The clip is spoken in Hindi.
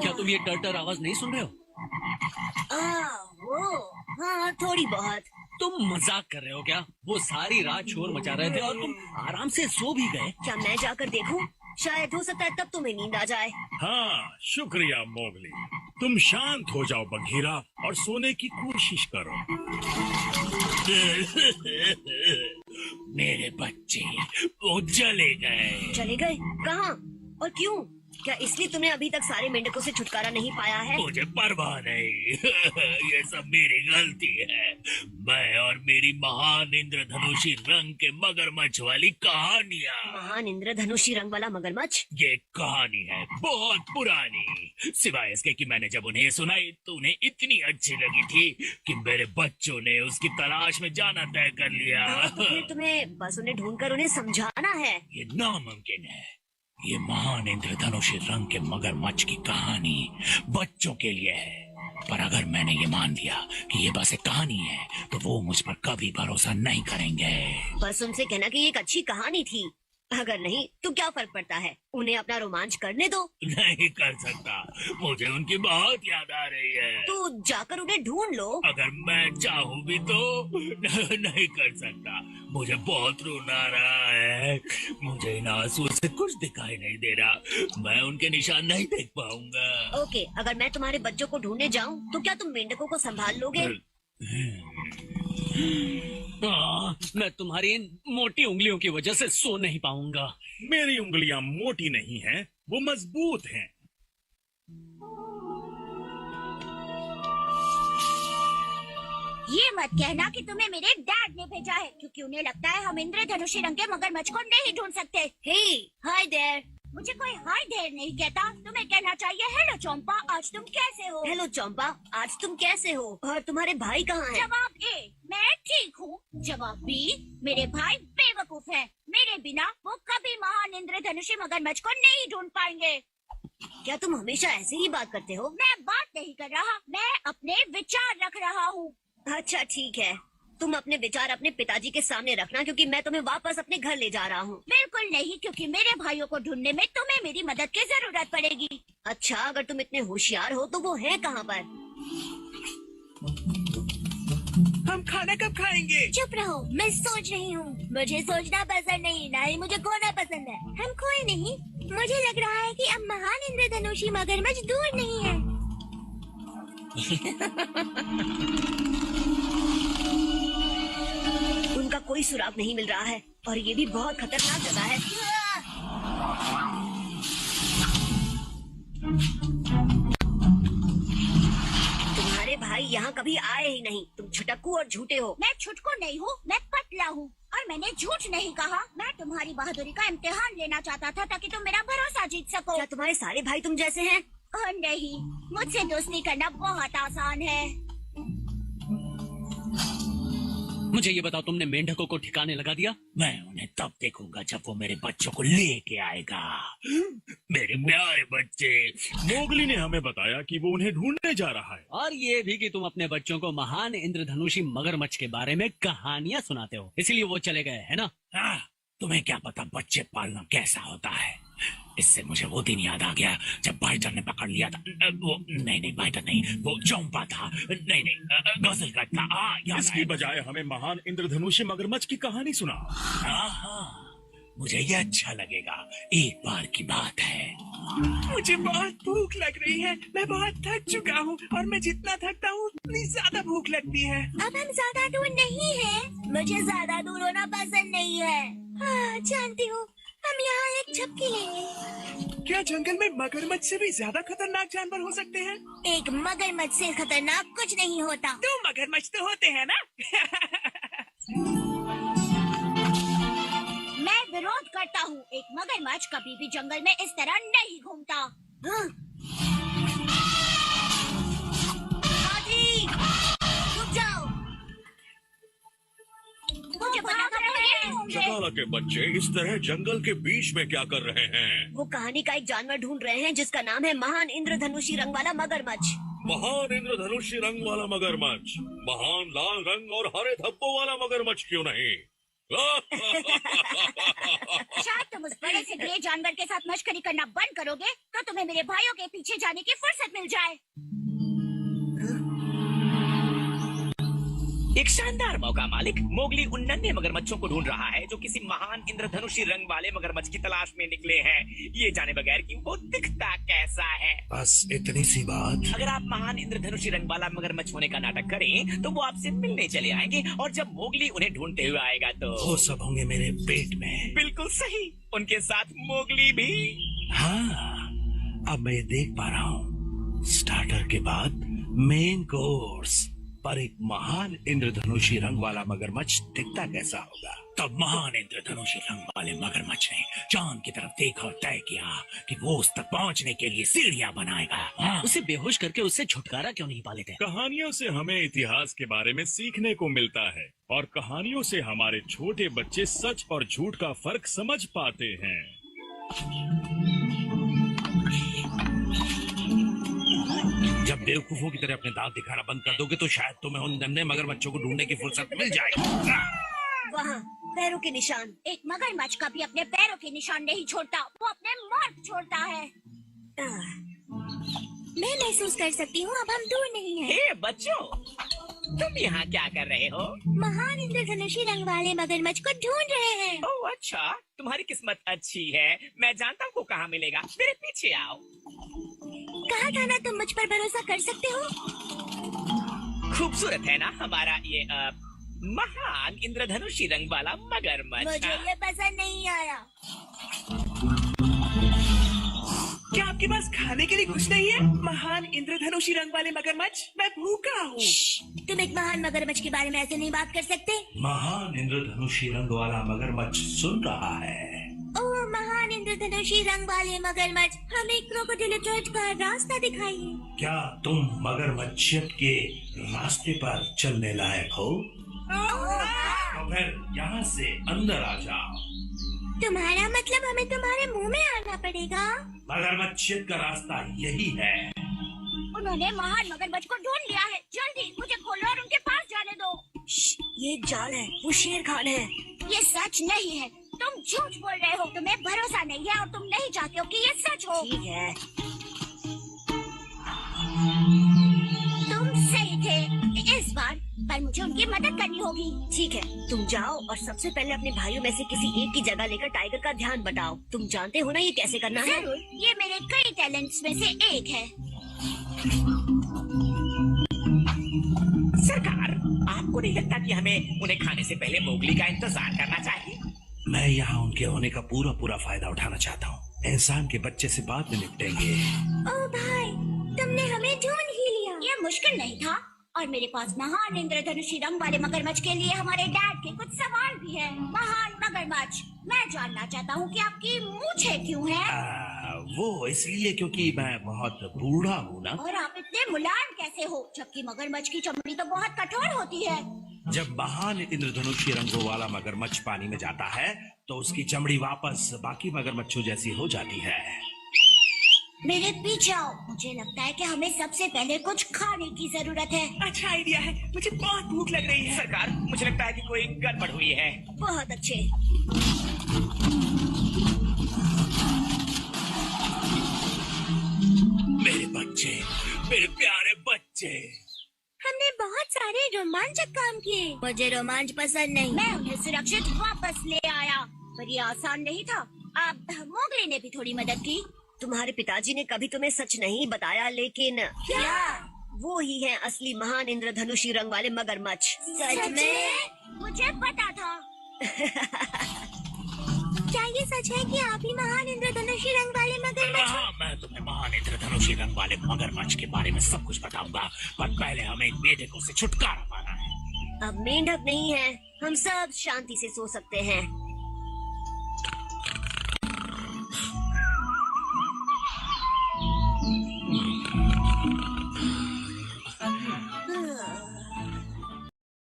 क्या तुम ये टर आवाज नहीं सुन रहे हो? वो हाँ, थोड़ी बहुत। तुम मजाक कर रहे हो क्या? वो सारी रात शोर मचा रहे थे और तुम आराम से सो भी गए। क्या मैं जाकर देखूं? शायद हो सकता है तब तुम्हें नींद आ जाए। हाँ, शुक्रिया मोगली। तुम शांत हो जाओ बघीरा और सोने की कोशिश करो। मेरे बच्चे वो चले गए। चले गए? कहाँ और क्यों? क्या इसलिए तुमने अभी तक सारे मेंढकों से छुटकारा नहीं पाया है? मुझे परवाह नहीं। ये सब मेरी गलती है। मैं और मेरी महान इंद्रधनुषी रंग के मगरमच्छ वाली कहानियाँ। महान इंद्रधनुषी रंग वाला मगरमच्छ? ये कहानी है बहुत पुरानी। सिवाय इसके कि मैंने जब उन्हें सुनाई तो उन्हें इतनी अच्छी लगी थी कि मेरे बच्चों ने उसकी तलाश में जाना तय कर लिया। तो फिर तुम्हें बस उन्हें ढूंढकर उन्हें समझाना है। ये नामुमकिन है। ये महान इंद्रधनुषी रंग के मगरमच्छ की कहानी बच्चों के लिए है। पर अगर मैंने ये मान लिया कि ये बस एक कहानी है तो वो मुझ पर कभी भरोसा नहीं करेंगे। बस उनसे कहना कि ये एक अच्छी कहानी थी। अगर नहीं तो क्या फर्क पड़ता है? उन्हें अपना रोमांच करने दो। नहीं कर सकता। मुझे उनकी बहुत याद आ रही है। तो जाकर उन्हें ढूंढ लो। अगर मैं चाहूँ भी तो नहीं कर सकता। मुझे बहुत रोना आ रहा है। मुझे इन आंसुओं से कुछ दिखाई नहीं दे रहा। मैं उनके निशान नहीं देख पाऊंगा। ओके, अगर मैं तुम्हारे बच्चों को ढूंढने जाऊं तो क्या तुम मेंढकों को संभाल लोगे? मैं तुम्हारी इन मोटी उंगलियों की वजह से सो नहीं पाऊंगा। मेरी उंगलियां मोटी नहीं हैं, वो मजबूत हैं। ये मत कहना कि तुम्हें मेरे डैड ने भेजा है, क्योंकि उन्हें लगता है हम इंद्रधनुषी रंग के मगरमच्छ को नहीं ढूंढ सकते। हे, हाय देयर। मुझे कोई हाय देयर नहीं कहता। तुम्हें कहना चाहिए हेलो चंपा, आज तुम कैसे हो? हेलो चंपा, आज तुम कैसे हो? और तुम्हारे भाई कहाँ हैं? जवाब ए, मैं ठीक हूँ। जवाब बी, मेरे भाई बेवकूफ हैं। मेरे बिना वो कभी महान इंद्रधनुषी मगरमच्छ को नहीं ढूंढ पाएंगे। क्या तुम हमेशा ऐसे ही बात करते हो? मैं बात नहीं कर रहा, मैं अपने विचार रख रहा हूँ। अच्छा ठीक है, तुम अपने विचार अपने पिताजी के सामने रखना, क्योंकि मैं तुम्हें वापस अपने घर ले जा रहा हूँ। बिल्कुल नहीं, क्योंकि मेरे भाइयों को ढूंढने में तुम्हें मेरी मदद की जरूरत पड़ेगी। अच्छा, अगर तुम इतने होशियार हो तो वो है कहाँ पर? हम खाना कब खाएंगे? चुप रहो, मैं सोच रही हूँ। मुझे सोचना पसंद नहीं, ना ही मुझे खोना पसंद है। हम खोए नहीं। मुझे लग रहा है कि अब महान इंद्रधनुषी मगरमच्छ दूर नहीं है। उनका कोई सुराग नहीं मिल रहा है और ये भी बहुत खतरनाक जगह है। तुम्हारे भाई यहाँ कभी आए ही नहीं। तुम छुटक्कू और झूठे हो। मैं छुटकू नहीं हूँ, मैं पतला हूँ और मैंने झूठ नहीं कहा। मैं तुम्हारी बहादुरी का इम्तिहान लेना चाहता था ताकि तुम मेरा भरोसा जीत सको। क्या तुम्हारे सारे भाई तुम जैसे हैं? ओह नहीं, मुझसे दोस्ती करना बहुत आसान है। मुझे ये बताओ, तुमने मेंढकों को ठिकाने लगा दिया? मैं उन्हें तब देखूंगा जब वो मेरे बच्चों को लेके आएगा। मेरे प्यारे बच्चे। मोगली ने हमें बताया कि वो उन्हें ढूंढने जा रहा है। और ये भी कि तुम अपने बच्चों को महान इंद्रधनुषी मगरमच्छ के बारे में कहानियां सुनाते हो, इसलिए वो चले गए, है ना? हाँ, तुम्हें क्या पता बच्चे पालना कैसा होता है। इससे मुझे वो दिन याद आ गया जब बाइटन ने पकड़ लिया था। वो नहीं बाइटन नहीं, वो चौंपा था। नहीं गजलकट था। इसकी बजाय हमें महान इंद्रधनुषी मगरमच्छ की कहानी सुना। हाँ, मुझे ये अच्छा लगेगा। एक बार की बात है। मुझे बहुत भूख लग रही है। मैं बहुत थक चुका हूँ और मैं जितना थकता हूँ उतनी ज्यादा भूख लगती है। अब हम ज्यादा दूर नहीं हैं। मुझे ज्यादा दूर होना पसंद नहीं है। हाँ, जानती हूँ, हम यहाँ एक झपकी लेंगे। क्या जंगल में मगरमच्छ से भी ज्यादा खतरनाक जानवर हो सकते हैं? एक मगरमच्छ से खतरनाक कुछ नहीं होता। तो मगरमच्छ तो होते हैं ना? मैं विरोध करता हूँ। एक मगरमच्छ कभी भी जंगल में इस तरह नहीं घूमता। हाँ। रुक जाओ। मुझे पता शकाला के बच्चे इस तरह जंगल के बीच में क्या कर रहे हैं? वो कहानी का एक जानवर ढूंढ रहे हैं जिसका नाम है महान इंद्रधनुषी रंग वाला मगरमच्छ। महान इंद्रधनुषी रंग वाला मगरमच्छ, महान लाल रंग और हरे धब्बों वाला मगरमच्छ क्यों नहीं? शायद तुम उस बड़े से जानवर के साथ मशकरी करना बंद करोगे तो तुम्हें मेरे भाइयों के पीछे जाने की फुर्सत मिल जाए। एक शानदार मौका मालिक। मोगली उन नन्हे मगरमच्छों को ढूंढ रहा है जो किसी महान इंद्रधनुषी रंग वाले मगरमच्छ की तलाश में निकले हैं, ये जाने बगैर कि वो दिखता कैसा है। बस इतनी सी बात। अगर आप महान इंद्रधनुषी रंग वाला मगरमच्छ होने का नाटक करें तो वो आपसे मिलने चले आएंगे, और जब मोगली उन्हें ढूंढते हुए आएगा तो वो सब होंगे मेरे पेट में। बिल्कुल सही, उनके साथ मोगली भी। हाँ, अब मैं ये देख पा रहा हूँ। स्टार्टर के बाद मेन कोर्स पर एक महान इंद्रधनुषी रंग वाला मगरमच्छ दिखता कैसा होगा। तब महान इंद्रधनुषी रंग वाले मगरमच्छ ने चांद की तरफ देखा और तय किया कि वो उस तक पहुंचने के लिए सीढ़ियां बनाएगा। हाँ। उसे बेहोश करके उससे छुटकारा क्यों नहीं पा लेते? कहानियों से हमें इतिहास के बारे में सीखने को मिलता है, और कहानियों से हमारे छोटे बच्चे सच और झूठ का फर्क समझ पाते हैं। जब बेवकूफों की तरह अपने दांत दिखाना बंद कर दोगे तो शायद तुम्हें उन नन्हे मगरमच्छों को ढूंढने की फुर्सत मिल जाएगी। वहाँ पैरों के निशान। एक मगरमच्छ कभी अपने पैरों के निशान नहीं छोड़ता, वो अपने मार्क छोड़ता है। मैं महसूस कर सकती हूँ अब हम दूर नहीं हैं। हे बच्चों, तुम यहाँ क्या कर रहे हो? महान इंद्रधनुषी रंग वाले मगरमच्छ को ढूंढ रहे हैं। ओह अच्छा, तुम्हारी किस्मत अच्छी है। मैं जानता हूँ वो कहाँ मिलेगा, मेरे पीछे आओ। कहा था ना तुम मुझ पर भरोसा कर सकते हो। खूबसूरत है ना हमारा ये महान इंद्रधनुषी रंग वाला मगरमच्छ। मुझे ये पसंद नहीं आया। क्या आपके पास खाने के लिए कुछ नहीं है? महान इंद्रधनुषी रंग वाले मगरमच्छ, मैं भूखा हूँ। तुम एक महान मगरमच्छ के बारे में ऐसे नहीं बात कर सकते। महान इंद्रधनुषी रंग वाला मगरमच्छ सुन रहा है। ओह महान इंद्रधनुषी रंग वाले मगरमच्छ, हमें क्रोकोडाइल का रास्ता दिखाइए। क्या तुम मगरमच्छियत के रास्ते पर चलने लायक हो? तो फिर यहाँ से अंदर आ जाओ। तुम्हारा मतलब हमें तुम्हारे मुंह में आना पड़ेगा? मगरमच्छियत का रास्ता यही है। उन्होंने महान मगरमच्छ को ढूंढ लिया है। जल्दी मुझे खोलो और उनके पास जाने दो। ये एक जाल है, वो शेर खान है। ये सच नहीं है, तुम झूठ बोल रहे हो। तुम्हें भरोसा नहीं है और तुम नहीं चाहते हो कि ये सच हो। ठीक है, तुम सही थे इस बार, पर मुझे उनकी मदद करनी होगी। ठीक है, तुम जाओ और सबसे पहले अपने भाइयों में से किसी एक की जगह लेकर टाइगर का ध्यान बटाओ। तुम जानते हो ना ये कैसे करना है? जरूर, ये मेरे कई टैलेंट्स में से एक है। सरकार, आपको नहीं लगता कि हमें उन्हें खाने से पहले मोगली का इंतजार करना चाहिए? मैं यहाँ उनके होने का पूरा फायदा उठाना चाहता हूँ। इंसान के बच्चे से बाद में निपटेंगे। ओ भाई, तुमने हमें ढूंढ ही लिया। ये मुश्किल नहीं था, और मेरे पास महान इंद्रधनुषी रंग वाले मगरमच्छ के लिए हमारे डैड के कुछ सवाल भी हैं। महान मगरमच्छ, मैं जानना चाहता हूँ कि आपकी मूंछें क्यों हैं? वो इसलिए क्योंकि मैं बहुत बूढ़ा हूँ ना। और आप इतने मुलायम कैसे हो, जबकि मगरमच्छ की चमड़ी तो बहुत कठोर होती है। जब महान इंद्रधनुषी रंगों वाला मगरमच्छ पानी में जाता है तो उसकी चमड़ी वापस बाकी मगरमच्छों जैसी हो जाती है। मेरे पीछे आओ, मुझे लगता है कि हमें सबसे पहले कुछ खाने की जरूरत है। अच्छा आइडिया है, मुझे बहुत भूख लग रही है। सरकार, मुझे लगता है कि कोई गड़बड़ हुई है। बहुत अच्छे। मेरे बच्चे, मेरे प्यारे बच्चे। हमने बहुत सारे रोमांचक काम किए। मुझे रोमांच पसंद नहीं। मैं उन्हें सुरक्षित वापस ले आया, पर ये आसान नहीं था। अब मोगली ने भी थोड़ी मदद की। तुम्हारे पिताजी ने कभी तुम्हें सच नहीं बताया, लेकिन क्या? वो ही है असली महान इंद्रधनुषी रंग वाले मगरमच्छ। सच में? मुझे पता था। क्या ये सच है कि आप ही महान इंद्रधनुषी रंग वाले मगरमच्छ? हाँ, मैं तुम्हें महान इंद्रधनुषी रंग वाले मगरमच्छ के बारे में सब कुछ बताऊंगा, पर पहले हमें एक मेढक से छुटकारा पाना है। अब मेंढक नहीं है, हम सब शांति से सो सकते हैं।